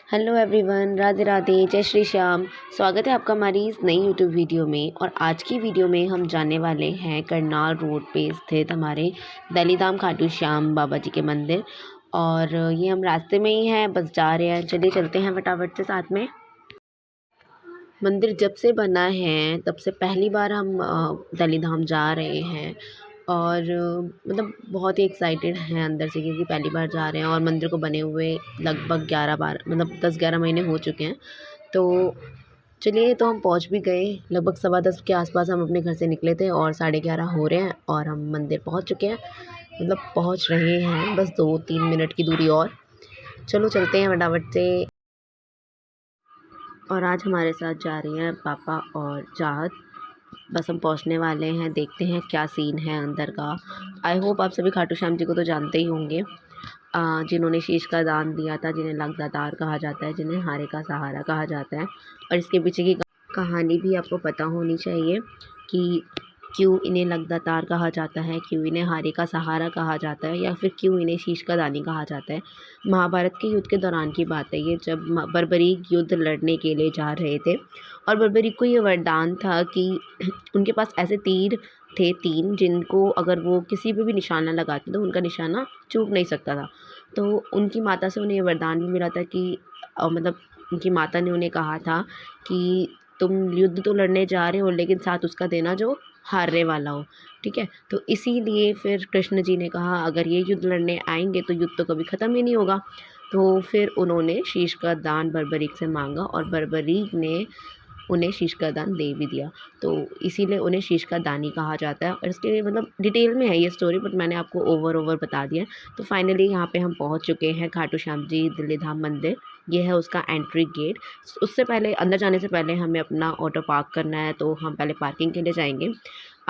Hello everyone, Radhe Radhe, जय श्री श्याम। स्वागत है आपका हमारी इस नई यूट्यूब वीडियो में। और आज की वीडियो में हम जाने वाले हैं करनाल रोड पे स्थित हमारे दलीधाम खाटू श्याम बाबा जी के मंदिर। और ये हम रास्ते में ही हैं, बस जा रहे हैं। चलिए चलते हैं फटाफट से साथ में। मंदिर जब से बना है तब से पहली बार हम दलीधाम जा रहे हैं। और मतलब बहुत ही एक्साइटेड हैं अंदर से, क्योंकि पहली बार जा रहे हैं और मंदिर को बने हुए लगभग 11-12 मतलब 10-11 महीने हो चुके हैं। तो चलिए, तो हम पहुंच भी गए। लगभग 10:15 के आसपास हम अपने घर से निकले थे और 11:30 हो रहे हैं और हम मंदिर पहुंच चुके हैं। मतलब पहुंच रहे हैं, बस 2-3 मिनट की दूरी और। चलो चलते हैं फटाफट से। और आज हमारे साथ जा रही हैं पापा और चाहत। बस हम पहुंचने वाले हैं, देखते हैं क्या सीन है अंदर का। आई होप आप सभी खाटू श्याम जी को तो जानते ही होंगे, जिन्होंने शीश का दान दिया था, जिन्हें लगदातार कहा जाता है, जिन्हें हारे का सहारा कहा जाता है। और इसके पीछे की कहानी भी आपको पता होनी चाहिए कि क्यों इन्हें लगदातार कहा जाता है, क्यों इन्हें हारे का सहारा कहा जाता है, या फिर क्यों इन्हें शीश का दानी कहा जाता है। महाभारत के युद्ध के दौरान की बात है ये, जब बर्बरीक युद्ध लड़ने के लिए जा रहे थे। और बर्बरीक को ये वरदान था कि उनके पास ऐसे तीर थे 3, जिनको अगर वो किसी पे भी निशाना लगाते तो उनका निशाना चूक नहीं सकता था। तो उनकी माता से उन्हें ये वरदान भी मिला था कि मतलब उनकी माता ने उन्हें कहा था कि तुम युद्ध तो लड़ने जा रहे हो, लेकिन साथ उसका देना जो हारने वाला हो। ठीक है, तो इसीलिए फिर कृष्ण जी ने कहा अगर ये युद्ध लड़ने आएंगे तो युद्ध तो कभी ख़त्म ही नहीं होगा। तो फिर उन्होंने शीश का दान बर्बरीक से मांगा और बर्बरीक ने उन्हें शीश का दान दे भी दिया। तो इसीलिए उन्हें शीश का दानी कहा जाता है। और इसके मतलब डिटेल में है ये स्टोरी, बट मैंने आपको ओवर बता दिया। तो फाइनली यहाँ पे हम पहुँच चुके हैं खाटू श्याम जी दिल्लीधाम मंदिर। ये है उसका एंट्री गेट। उससे पहले, अंदर जाने से पहले हमें अपना ऑटो पार्क करना है, तो हम पहले पार्किंग के लिए जाएंगे।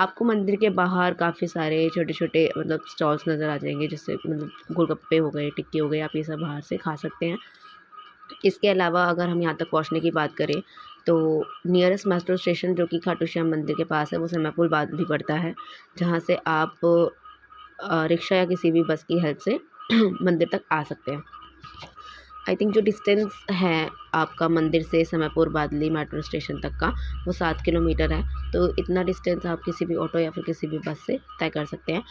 आपको मंदिर के बाहर काफ़ी सारे छोटे छोटे मतलब स्टॉल्स नज़र आ जाएंगे, जैसे मतलब गोलगप्पे हो गए, टिक्की हो गए, आप ये सब बाहर से खा सकते हैं। इसके अलावा अगर हम यहाँ तक पहुँचने की बात करें तो नियरेस्ट मेट्रो स्टेशन जो कि खाटू श्याम मंदिर के पास है, वो समय पुल बाद भी पड़ता है, जहाँ से आप रिक्शा या किसी भी बस की हेल्प से मंदिर तक आ सकते हैं। आई थिंक जो डिस्टेंस है आपका मंदिर से समयपुर बादली मेट्रो स्टेशन तक का, वो 7 किलोमीटर है। तो इतना डिस्टेंस आप किसी भी ऑटो या फिर किसी भी बस से तय कर सकते हैं।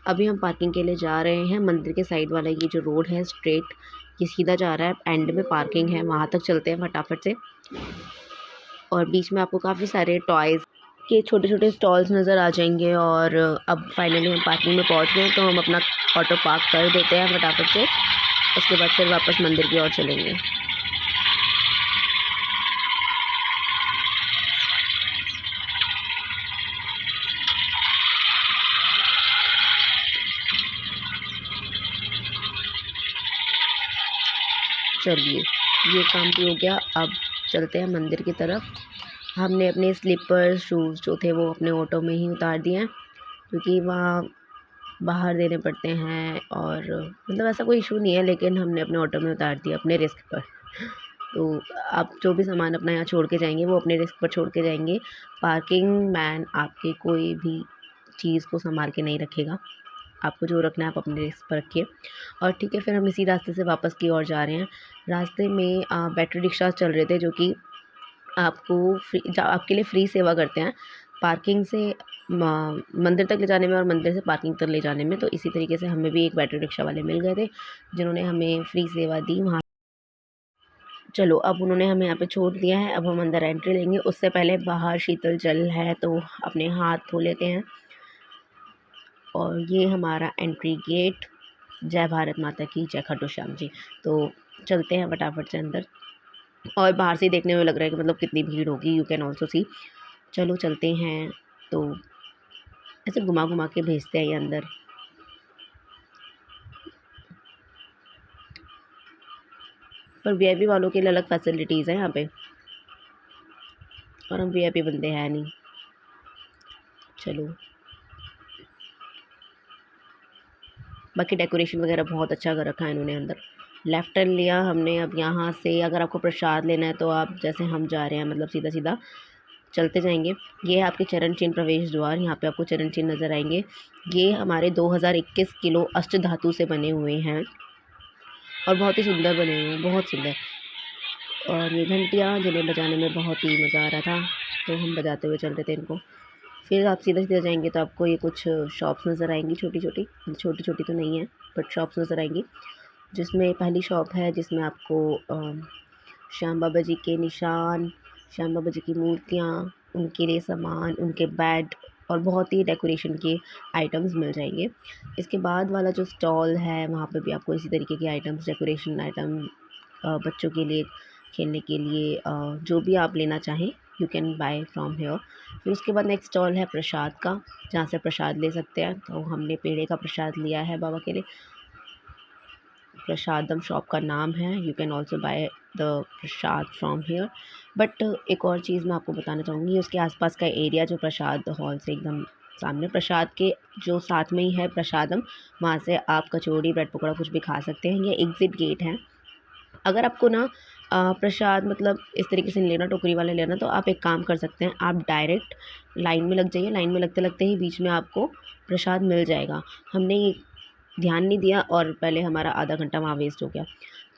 अभी हम पार्किंग के लिए जा रहे हैं। मंदिर के साइड वाला ये जो रोड है स्ट्रेट, ये सीधा जा रहा है, एंड में पार्किंग है, वहाँ तक चलते हैं फटाफट से। और बीच में आपको काफ़ी सारे टॉयज़ के छोटे छोटे स्टॉल्स नज़र आ जाएंगे। और अब फाइनली हम पार्किंग में पहुंच गए, तो हम अपना ऑटो पार्क कर देते हैं फटाफट से। उसके बाद फिर वापस मंदिर की ओर चलेंगे। चलिए, ये काम भी हो गया। अब चलते हैं मंदिर की तरफ। हमने अपने स्लीपर्स शूज़ जो थे वो अपने ऑटो में ही उतार दिए हैं, क्योंकि वहाँ बाहर देने पड़ते हैं। और मतलब ऐसा कोई इशू नहीं है, लेकिन हमने अपने ऑटो में उतार दिया अपने रिस्क पर। तो आप जो भी सामान अपना यहाँ छोड़ के जाएंगे वो अपने रिस्क पर छोड़ के जाएंगे। पार्किंग मैन आपके कोई भी चीज़ को संभाल के नहीं रखेगा। आपको जो रखना है आप अपने रिस्क पर रखिए। और ठीक है, फिर हम इसी रास्ते से वापस की ओर जा रहे हैं। रास्ते में बैटरी रिक्शा चल रहे थे, जो कि आपके लिए फ्री सेवा करते हैं पार्किंग से मंदिर तक ले जाने में और मंदिर से पार्किंग तक ले जाने में। तो इसी तरीके से हमें भी एक बैटरी रिक्शा वाले मिल गए थे, जिन्होंने हमें फ्री सेवा दी वहाँ। चलो, अब उन्होंने हमें यहाँ पे छोड़ दिया है। अब हम अंदर एंट्री लेंगे। उससे पहले बाहर शीतल जल है, तो अपने हाथ धो लेते हैं। और ये हमारा एंट्री गेट। जय भारत माता की जय, खाटू श्याम जी। तो चलते हैं फटाफट से अंदर। और बाहर से ही देखने में लग रहा है कि मतलब कितनी भीड़ होगी, यू कैन ऑल्सो सी। चलो चलते हैं। तो ऐसे घुमा घुमा के भेजते हैं ये अंदर। पर वीआईपी वालों के लिए अलग फैसिलिटीज़ हैं यहाँ पे, और हम वीआईपी बंदे हैं नहीं। चलो, बाकी डेकोरेशन वगैरह बहुत अच्छा कर रखा है इन्होंने अंदर। लेफ़्ट टर्न लिया हमने। अब यहाँ से अगर आपको प्रसाद लेना है तो आप, जैसे हम जा रहे हैं, मतलब सीधा सीधा चलते जाएंगे। ये है आपके चरण चिन्ह प्रवेश द्वार। यहाँ पे आपको चरण चिन्ह नज़र आएंगे। ये हमारे 2021 किलो अष्ट धातु से बने हुए हैं और बहुत ही सुंदर बने हुए हैं, बहुत सुंदर। और ये घंटियाँ जिन्हें बजाने में बहुत ही मज़ा आ रहा था, तो हम बजाते हुए चल रहे थे इनको। फिर आप सीधा-सीधा जाएँगे तो आपको ये कुछ शॉप्स नज़र आएँगी छोटी-छोटी, छोटी-छोटी तो नहीं है बट शॉप्स नज़र आएँगी, जिसमें पहली शॉप है जिसमें आपको श्याम बाबा जी के निशान, श्याम बाबा जी की मूर्तियाँ, उनके लिए सामान, उनके बेड और बहुत ही डेकोरेशन के आइटम्स मिल जाएँगे। इसके बाद वाला जो स्टॉल है वहाँ पे भी आपको इसी तरीके के आइटम्स, डेकोरेशन आइटम, बच्चों के लिए खेलने के लिए जो भी आप लेना चाहें you can buy from here. फिर उसके बाद नेक्स्ट स्टॉल है प्रसाद का, जहाँ से प्रसाद ले सकते हैं। तो हमने पेड़े का प्रसाद लिया है बाबा के लिए। प्रसादम शॉप का नाम है, you can also by the Prasad from here. But एक और चीज़ मैं आपको बताना चाहूँगी, उसके आसपास का एरिया जो प्रसाद हॉल से एकदम सामने, प्रसाद के जो साथ में ही है प्रसादम, वहाँ से आप कचौड़ी, ब्रेड पकौड़ा कुछ भी खा सकते हैं। ये एग्ज़िट गेट है। अगर आपको ना प्रसाद मतलब इस तरीके से नहीं लेना, टोकरी वाला लेना, तो आप एक काम कर सकते हैं, आप डायरेक्ट लाइन में लग जाइए। लाइन में लगते-लगते ही बीच में आपको प्रसाद मिल जाएगा। हमने ये ध्यान नहीं दिया और पहले हमारा आधा घंटा वहाँ वेस्ट हो गया।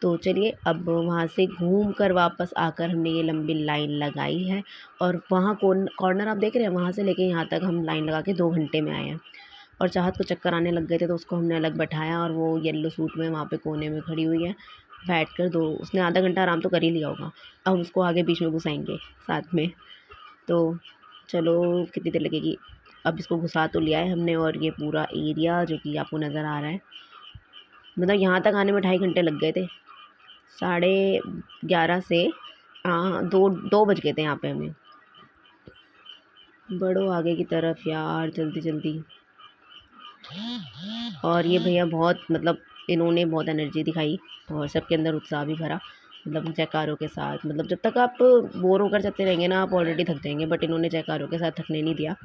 तो चलिए अब वहाँ से घूम कर वापस आकर हमने ये लंबी लाइन लगाई है और वहाँ कॉर्नर आप देख रहे हैं, वहाँ से लेके यहाँ तक हम लाइन लगा के 2 घंटे में आए हैं। और चाहत को चक्कर आने लग गए थे तो उसको हमने अलग बैठाया और वो येलो सूट में वहाँ पे कोने में खड़ी हुई है। बैठकर दो उसने आधा घंटा आराम तो कर ही लिया होगा। अब उसको आगे बीच में घुसाएँगे साथ में। तो चलो कितनी देर लगेगी। अब इसको घुसा तो लिया है हमने और ये पूरा एरिया जो कि आपको नज़र आ रहा है, मतलब यहाँ तक आने में 2.5 घंटे लग गए थे। 11:30 से 2 बज गए थे यहाँ पे हमें। बढ़ो आगे की तरफ यार जल्दी-जल्दी। और ये भैया बहुत मतलब इन्होंने बहुत एनर्जी दिखाई और सबके अंदर उत्साह भी भरा, मतलब जयकारों के साथ। मतलब जब तक आप बोर होकर चलते रहेंगे ना, आप ऑलरेडी थक जाएंगे, बट इन्होंने जयकारों के साथ थकने नहीं दिया।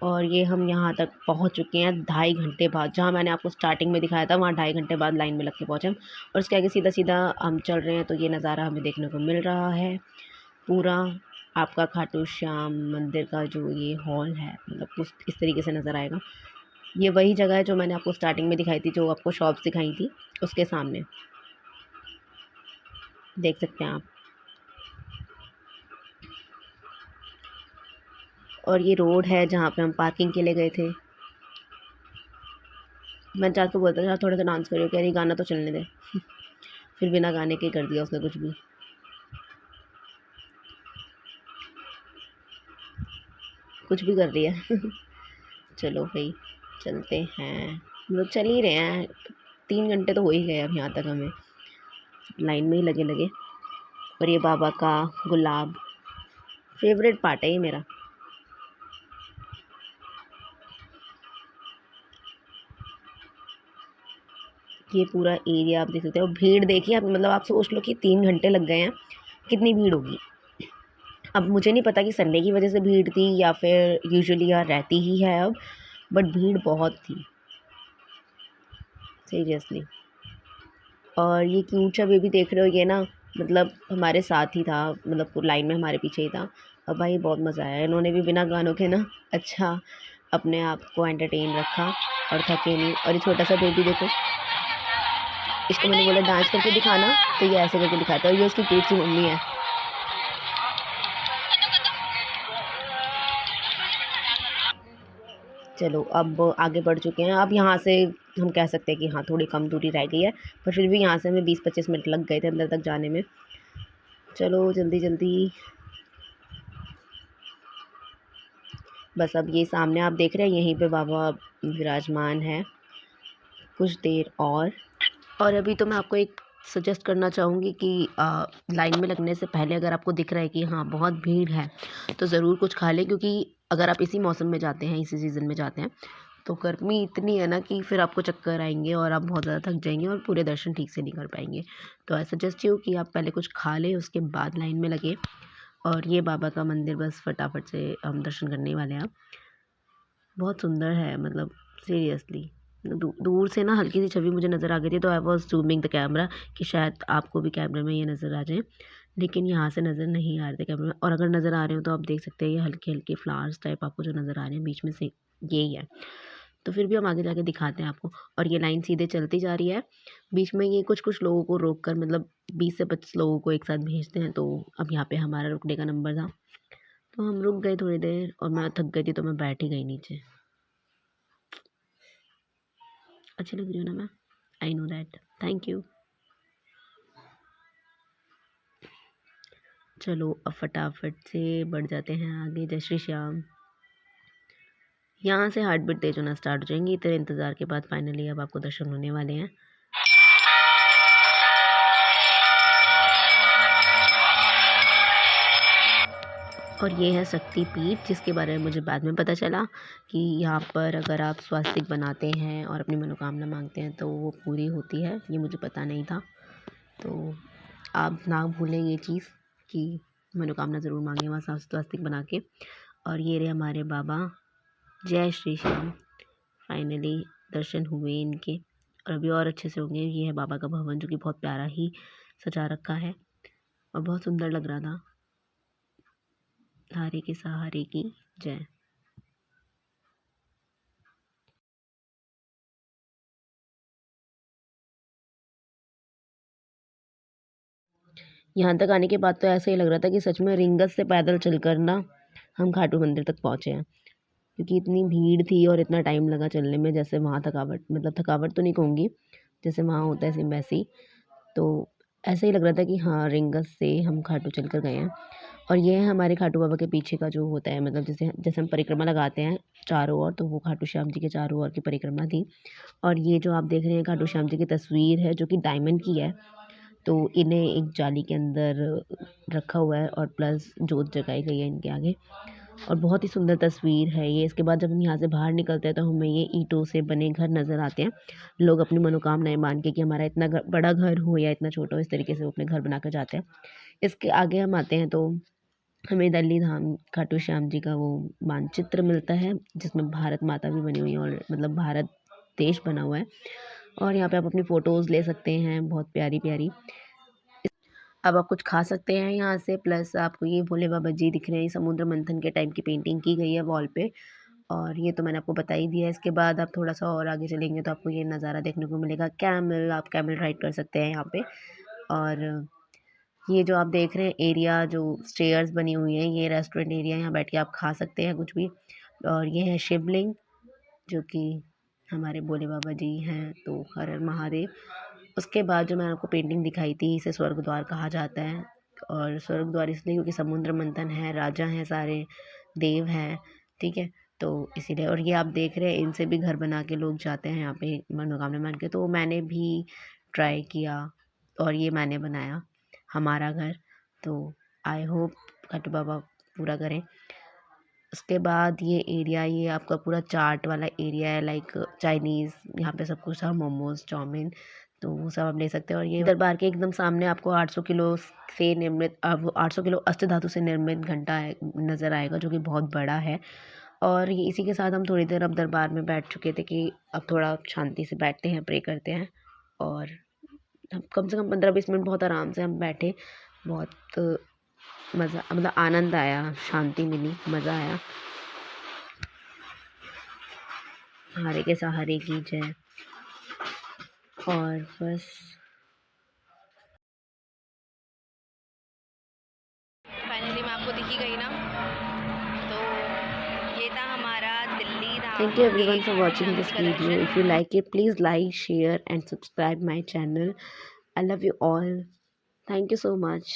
और ये हम यहाँ तक पहुँच चुके हैं 2.5 घंटे बाद। जहाँ मैंने आपको स्टार्टिंग में दिखाया था वहाँ 2.5 घंटे बाद लाइन में लग के पहुँचे हम। और उसके आगे सीधा सीधा हम चल रहे हैं तो ये नज़ारा हमें देखने को मिल रहा है। पूरा आपका खाटू श्याम मंदिर का जो ये हॉल है, मतलब उस इस तरीके से नज़र आएगा। ये वही जगह है जो मैंने आपको स्टार्टिंग में दिखाई थी, जो आपको शॉप्स दिखाई थी उसके सामने, देख सकते हैं आप। और ये रोड है जहाँ पे हम पार्किंग के लिए गए थे। मैं चाचा को बोलता था थोड़ा सा डांस करियो, कह रही गाना तो चलने दे। फिर बिना गाने के कर दिया उसने कुछ भी, कुछ भी कर दिया। चलो भाई चलते हैं, मतलब चल ही रहे हैं। 3 घंटे तो हो ही गए अब यहाँ तक हमें लाइन में ही लगे लगे। और ये बाबा का गुलाब फेवरेट पार्ट है ये मेरा। ये पूरा एरिया आप देख सकते हो। भीड़ देखिए आप, मतलब आप सोच लो कि 3 घंटे लग गए हैं, कितनी भीड़ होगी। अब मुझे नहीं पता कि संडे की वजह से भीड़ थी या फिर यूजुअली यहाँ रहती ही है अब, बट भीड़ बहुत थी सीरियसली। और ये क्यूट सा बेबी देख रहे हो, ये ना मतलब हमारे साथ ही था, मतलब लाइन में हमारे पीछे ही था। अब भाई बहुत मज़ा आया, इन्होंने भी बिना गानों के ना अच्छा अपने आप को एंटरटेन रखा और थके नहीं। और ये छोटा सा बेबी देखो, इसको मैंने बोला डांस करके दिखाना, तो ये ऐसे करके दिखाता है। और ये उसकी क्यूट सी मम्मी है। चलो अब आगे बढ़ चुके हैं। अब यहाँ से हम कह सकते हैं कि हाँ थोड़ी कम दूरी रह गई है, पर फिर भी यहाँ से हमें 20-25 मिनट लग गए थे अंदर तक जाने में। चलो जल्दी जल्दी, बस अब ये सामने आप देख रहे हैं यहीं पे बाबा विराजमान है कुछ देर और अभी तो मैं आपको एक सजेस्ट करना चाहूँगी कि लाइन में लगने से पहले अगर आपको दिख रहा है कि हाँ बहुत भीड़ है, तो ज़रूर कुछ खा लें, क्योंकि अगर आप इसी मौसम में जाते हैं, इसी सीज़न में जाते हैं, तो गर्मी इतनी है ना कि फिर आपको चक्कर आएंगे और आप बहुत ज़्यादा थक जाएंगे और पूरे दर्शन ठीक से नहीं कर पाएंगे। तो आई सजेस्ट यू कि आप पहले कुछ खा लें, उसके बाद लाइन में लगे। और ये बाबा का मंदिर बस फटाफट से हम दर्शन करने वाले हैं अब। बहुत सुंदर है, मतलब सीरियसली दूर से ना हल्की सी छवि मुझे नज़र आ गई थी, तो I was zooming the camera कि शायद आपको भी कैमरे में ये नज़र आ जाए, लेकिन यहाँ से नज़र नहीं आ रहे थे कैमरे में। और अगर नज़र आ रहे हो तो आप देख सकते हैं ये हल्के हल्के फ्लावर्स टाइप आपको जो नज़र आ रहे हैं बीच में से, यही है। तो फिर भी हम आगे जाके दिखाते हैं आपको। और ये लाइन सीधे चलती जा रही है, बीच में ये कुछ लोगों को रोक कर मतलब 20 से 25 लोगों को एक साथ भेजते हैं। तो अब यहाँ पे हमारा रुकने का नंबर था, तो हम रुक गए थोड़ी देर और मैं थक गई थी तो मैं बैठ ही गई नीचे। अच्छी लग रही हूँ ना मैं? I know that, thank you. चलो अब फटाफट से बढ़ जाते हैं आगे। जय श्री श्याम। यहाँ से हार्ट बीट तेज होना स्टार्ट हो जाएंगी। इतने इंतज़ार के बाद फाइनली अब आपको दर्शन होने वाले हैं। और ये है शक्तिपीठ, जिसके बारे में मुझे बाद में पता चला कि यहाँ पर अगर आप स्वास्तिक बनाते हैं और अपनी मनोकामना मांगते हैं तो वो पूरी होती है। ये मुझे पता नहीं था, तो आप ना भूलें ये चीज़ कि मनोकामना ज़रूर मांगें वहाँ स्वास्तिक बना के। और ये रहे हमारे बाबा, जय श्री श्याम। फाइनली दर्शन हुए इनके, और अभी और अच्छे से होंगे। ये है बाबा का भवन, जो कि बहुत प्यारा ही सजा रखा है और बहुत सुंदर लग रहा था। हारे के सहारे की जय। यहाँ तक आने के बाद तो ऐसा ही लग रहा था कि सच में रिंगत से पैदल चलकर ना हम खाटू मंदिर तक पहुँचे हैं, क्योंकि इतनी भीड़ थी और इतना टाइम लगा चलने में। जैसे वहाँ थकावट, मतलब थकावट तो नहीं कहूँगी, जैसे वहाँ होता है सिर्फ वैसे ही, तो ऐसा ही लग रहा था कि हाँ रिंगत से हम खाटू चल कर गए हैं। और ये है हमारे खाटू बाबा के पीछे का जो होता है, मतलब जैसे जैसे हम परिक्रमा लगाते हैं चारों ओर, तो वो खाटू श्याम जी के चारों ओर की परिक्रमा थी। और ये जो आप देख रहे हैं खाटू श्याम जी की तस्वीर है, जो कि डायमंड की है, तो इन्हें एक जाली के अंदर रखा हुआ है और प्लस जोत जगाई गई है इनके आगे। और बहुत ही सुंदर तस्वीर है ये। इसके बाद जब हम यहाँ से बाहर निकलते हैं तो हमें ये ईंटों से बने घर नज़र आते हैं। लोग अपनी मनोकामनाएं मान के कि हमारा इतना बड़ा घर हो या इतना छोटा हो, इस तरीके से वो अपने घर बना कर जाते हैं। इसके आगे हम आते हैं तो हमें दल्ली धाम खाटू श्याम जी का वो मानचित्र मिलता है, जिसमें भारत माता भी बनी हुई है और मतलब भारत देश बना हुआ है। और यहाँ पे आप अपनी फ़ोटोज़ ले सकते हैं, बहुत प्यारी प्यारी। अब आप कुछ खा सकते हैं यहाँ से, प्लस आपको ये भोले बाबा जी दिख रहे हैं। समुद्र मंथन के टाइम की पेंटिंग की गई है वॉल पे, और ये तो मैंने आपको बता ही दिया है। इसके बाद आप थोड़ा सा और आगे चलेंगे तो आपको ये नज़ारा देखने को मिलेगा। कैमल, आप कैमल राइड कर सकते हैं यहाँ पे। और ये जो आप देख रहे हैं एरिया, जो स्टेयर्स बनी हुई हैं, ये रेस्टोरेंट एरिया, यहाँ बैठ के आप खा सकते हैं कुछ भी। और ये है शिवलिंग, जो कि हमारे भोले बाबा जी हैं, तो हर हर महादेव। उसके बाद जो मैंने आपको पेंटिंग दिखाई थी, इसे स्वर्ग द्वार कहा जाता है। और स्वर्ग द्वार इसलिए क्योंकि समुद्र मंथन है, राजा हैं सारे, देव हैं, ठीक है, तो इसीलिए। और ये आप देख रहे हैं इनसे भी घर बना के लोग जाते हैं यहाँ पे मनोकामना मान के, तो मैंने भी ट्राई किया और ये मैंने बनाया हमारा घर। तो आई होप खाटू बाबा पूरा करें। उसके बाद ये एरिया, ये आपका पूरा चाट वाला एरिया है, लाइक चाइनीज़, यहाँ पे सब कुछ है, मोमोज, चाउमीन, तो वो सब आप ले सकते हैं। और ये दरबार के एकदम सामने आपको 800 किलो से निर्मित, अब 800 किलो अष्ट धातु से निर्मित घंटा नज़र आएगा, जो कि बहुत बड़ा है। और ये इसी के साथ हम थोड़ी देर अब दरबार में बैठ चुके थे कि अब थोड़ा शांति से बैठते हैं, प्रे करते हैं। और हम कम से कम 15-20 मिनट बहुत आराम से हम बैठे। बहुत मज़ा, मतलब आनंद आया, शांति मिली, मज़ा आया। हारे के सहारे की जय। और बस फाइनली मैं आपको दिखी गई ना, तो ये था हमारा दिल्ली धाम। Thank you everyone for watching this video. If you like it, please like, share and subscribe my channel. I love you all. Thank you so much.